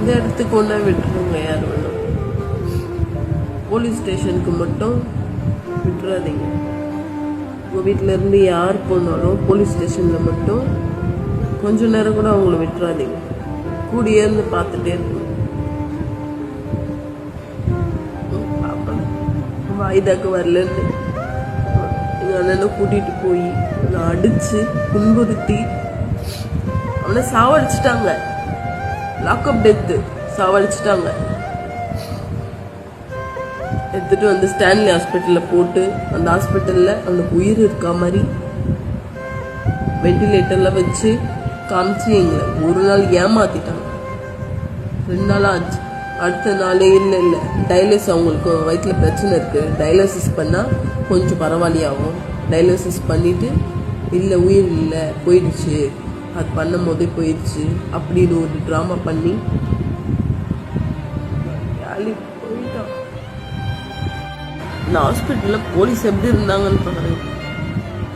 எந்த இடத்துக்கு ஒன்றா விட்டுருங்க. யார் வேணும் போலீஸ் ஸ்டேஷனுக்கு மட்டும் விட்டுறாதீங்க. உங்கள் வீட்டிலேருந்து யார் போனாலும் போலீஸ் ஸ்டேஷனில் மட்டும் கொஞ்ச நேரம் கூட அவங்கள விட்டுறாதீங்க. கூடியே இருந்து பார்த்துட்டே இருக்கணும். வாய்தாக்கு வரலன்னு எங்கள் அண்ணனை கூட்டிகிட்டு போய் நான் அடித்து துன்புறுத்தி அவனை சாவடிச்சிட்டாங்க. Lockup death சாவடிச்சிட்டாங்க. எடுத்துட்டு வந்து ஸ்டான்லி ஹாஸ்பிட்டலில் போட்டு அந்த ஹாஸ்பிட்டலில் அவனுக்கு உயிர் இருக்கா மாதிரி வெண்டிலேட்டரில் வச்சு காமிச்சு எங்களை ஒரு நாள் ஏமாத்திட்டாங்க. 2 நாள் ஆச்சு. அடுத்த நாளே இல்லை டயாலிசிஸ், அவங்களுக்கு வயிற்றில் பிரச்சனை இருக்குது, டயாலிசிஸ் பண்ணால் கொஞ்சம் பரவாயில்லையாகும். டயாலிசிஸ் பண்ணிவிட்டு இல்லை உயிர் இல்லை போயிடுச்சு, அது பண்ணும் போதே போயிடுச்சு அப்படின்னு ஒரு ட்ராமா பண்ணி போயிட்டான். இந்த ஹாஸ்பிட்டலில் போலீஸ் எப்படி இருந்தாங்கன்னு பாருங்க.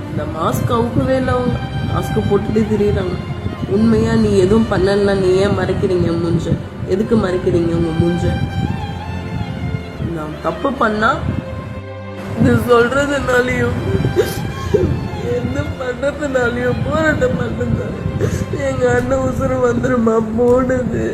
இந்த மாஸ்க் அவுக்கவே இல்லை. அவங்க மாஸ்க்கு போட்டுட்டே தெரியுறாங்க. உண்மையா நீ எதுவும் பண்ணலன்னா நீ ஏன் மறைக்கிறீங்க மூஞ்ச? எதுக்கு மறைக்கிறீங்க உங்க மூஞ்ச? நான் தப்பு பண்ணா இது சொல்றதுனாலையும் என்ன பண்றதுனாலையும் போராட்டம் பண்றதுனால எங்க அண்ணன் உசுறு வந்துருமா போனது.